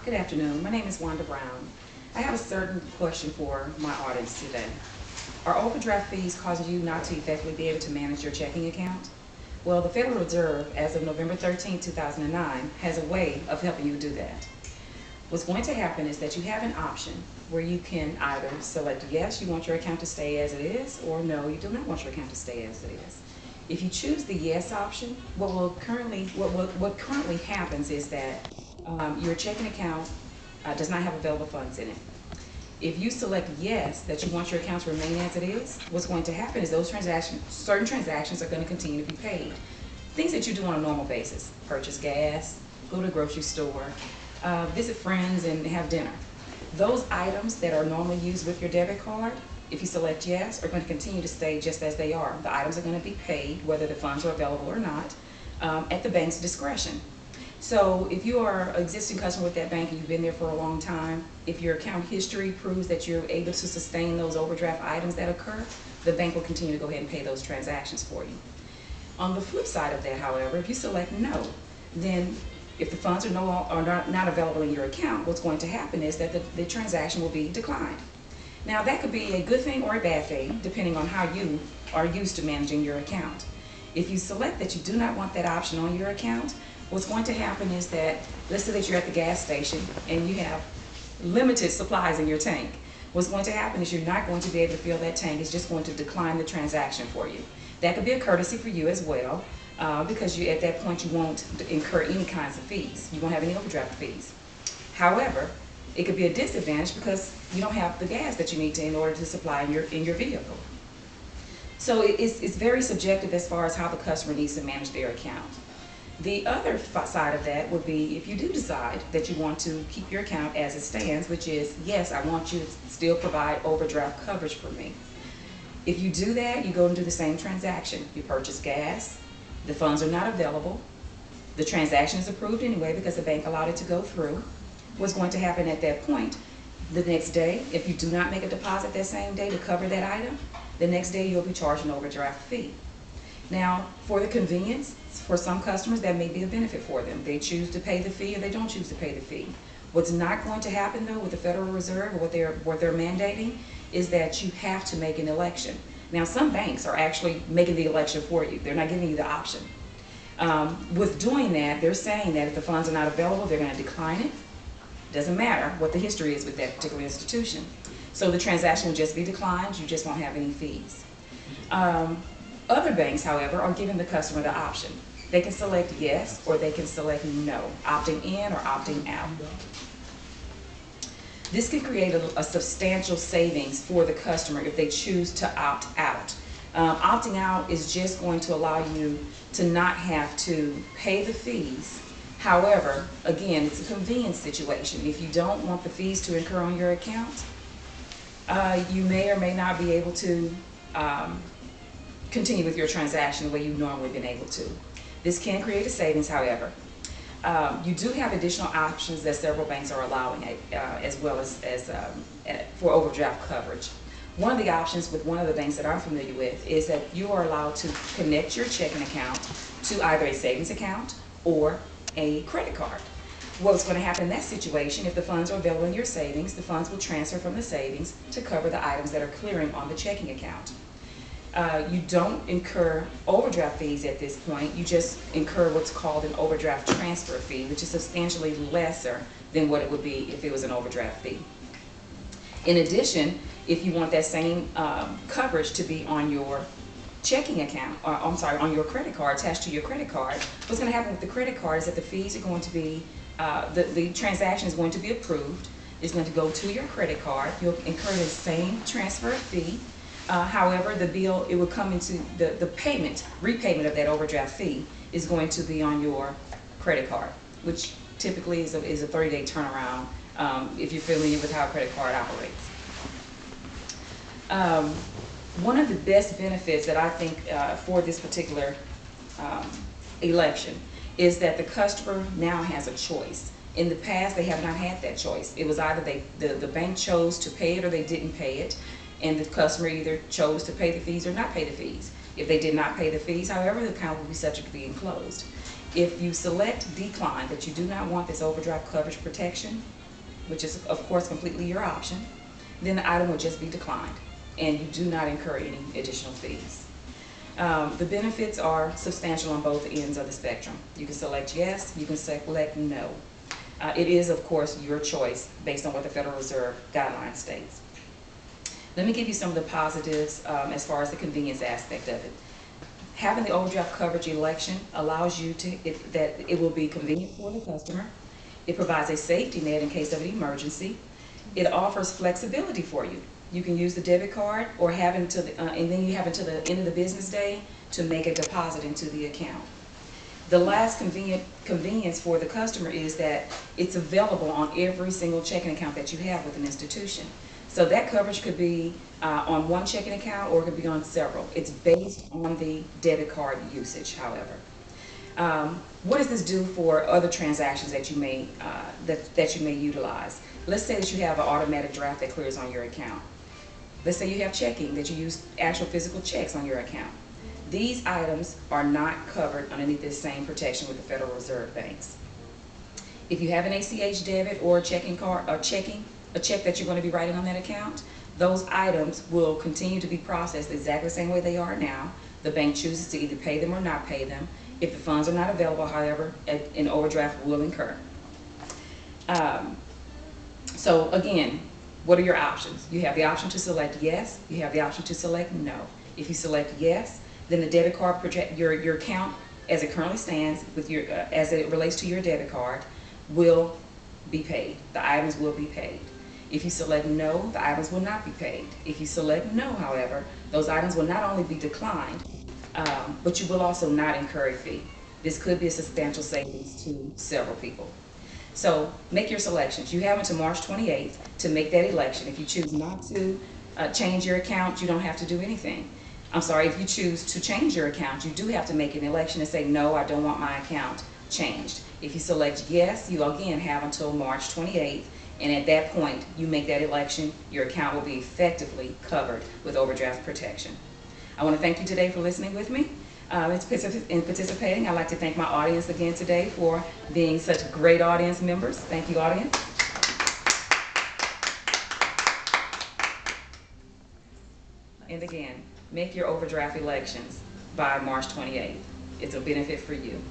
Good afternoon. My name is Wanda Brown. I have a certain question for my audience today. Are overdraft fees causing you not to effectively be able to manage your checking account? Well, the Federal Reserve, as of November 13, 2009, has a way of helping you do that. What's going to happen is that you have an option where you can either select yes, you want your account to stay as it is, or no, you do not want your account to stay as it is. If you choose the yes option, what currently happens is that your checking account does not have available funds in it. If you select yes, that you want your account to remain as it is, what's going to happen is those certain transactions are going to continue to be paid. Things that you do on a normal basis: purchase gas, go to the grocery store, visit friends and have dinner. Those items that are normally used with your debit card, if you select yes, are going to continue to stay just as they are. The items are going to be paid, whether the funds are available or not, at the bank's discretion. So if you are an existing customer with that bank and you've been there for a long time, if your account history proves that you're able to sustain those overdraft items that occur, the bank will continue to go ahead and pay those transactions for you. On the flip side of that, however, if you select no, then if the funds are not available in your account, what's going to happen is that the transaction will be declined. Now, that could be a good thing or a bad thing, depending on how you are used to managing your account. If you select that you do not want that option on your account, what's going to happen is that, let's say that you're at the gas station and you have limited supplies in your tank. What's going to happen is you're not going to be able to fill that tank. It's just going to decline the transaction for you. That could be a courtesy for you as well, because at that point you won't incur any kinds of fees. You won't have any overdraft fees. However, it could be a disadvantage because you don't have the gas that you need in order to supply in your vehicle. So it's very subjective as far as how the customer needs to manage their account. The other side of that would be if you do decide that you want to keep your account as it stands, which is, yes, I want you to still provide overdraft coverage for me. If you do that, you go and do the same transaction. You purchase gas, the funds are not available, the transaction is approved anyway because the bank allowed it to go through. What's going to happen at that point, the next day, if you do not make a deposit that same day to cover that item, the next day you'll be charged an overdraft fee. Now, for the convenience, for some customers, that may be a benefit for them. They choose to pay the fee or they don't choose to pay the fee. What's not going to happen, though, with the Federal Reserve or what they're mandating is that you have to make an election. Now, some banks are actually making the election for you. They're not giving you the option. With doing that, they're saying that if the funds are not available, they're going to decline it. Doesn't matter what the history is with that particular institution. So the transaction will just be declined. You just won't have any fees. Other banks, however, are giving the customer the option. They can select yes or they can select no, opting in or opting out. This can create a substantial savings for the customer if they choose to opt out. Opting out is just going to allow you to not have to pay the fees. However, again, it's a convenience situation. If you don't want the fees to incur on your account, you may or may not be able to continue with your transaction the way you've normally been able to. This can create a savings, however. You do have additional options that several banks are allowing, as well as for overdraft coverage. One of the options with one of the banks that I'm familiar with is that you are allowed to connect your checking account to either a savings account or a credit card. What's going to happen in that situation, if the funds are available in your savings, the funds will transfer from the savings to cover the items that are clearing on the checking account. You don't incur overdraft fees at this point. You just incur what's called an overdraft transfer fee, which is substantially lesser than what it would be if it was an overdraft fee. In addition, if you want that same coverage to be on your checking account, or I'm sorry, on your credit card, attached to your credit card, what's going to happen with the credit card is that the fees are going to be, the transaction is going to be approved. It's going to go to your credit card. You'll incur the same transfer fee. However, the bill, it will come into the repayment of that overdraft fee is going to be on your credit card, which typically is a 30-day turnaround if you're familiar with how a credit card operates. One of the best benefits that I think for this particular election is that the customer now has a choice. In the past, they have not had that choice. It was either the bank chose to pay it or they didn't pay it, and the customer either chose to pay the fees or not pay the fees. If they did not pay the fees, however, the account will be subject to being closed. If you select decline, that you do not want this overdraft coverage protection, which is of course completely your option, then the item will just be declined and you do not incur any additional fees. The benefits are substantial on both ends of the spectrum. You can select yes, you can select no. It is, of course, your choice based on what the Federal Reserve guideline states. Let me give you some of the positives as far as the convenience aspect of it. Having the overdraft coverage election allows you that it will be convenient for the customer. It provides a safety net in case of an emergency. It offers flexibility for you. You can use the debit card or have until and then you have until the end of the business day to make a deposit into the account. The last convenience for the customer is that it's available on every single checking account that you have with an institution. So that coverage could be on one checking account or it could be on several. It's based on the debit card usage, however. What does this do for other transactions that you may utilize? Let's say that you have an automatic draft that clears on your account. Let's say you have checking, that you use actual physical checks on your account. These items are not covered underneath this same protection with the Federal Reserve banks. If you have an ACH debit or a checking card, a check that you're going to be writing on that account, those items will continue to be processed exactly the same way they are now. The bank chooses to either pay them or not pay them. If the funds are not available, however, an overdraft will incur. So again, what are your options? You have the option to select yes, you have the option to select no. If you select yes, then the debit card, your account as it currently stands, with your as it relates to your debit card, will be paid. The items will be paid. If you select no, the items will not be paid. If you select no, however, those items will not only be declined, but you will also not incur a fee. This could be a substantial savings to several people. So make your selections. You have until March 28th to make that election. If you choose not to change your account, you don't have to do anything. I'm sorry, if you choose to change your account, you do have to make an election and say, no, I don't want my account changed. If you select yes, you again have until March 28th, and at that point, you make that election, your account will be effectively covered with overdraft protection. I want to thank you today for listening with me. In participating. I'd like to thank my audience again today for being such great audience members. Thank you, audience. And again, make your overdraft elections by March 28th. It's a benefit for you.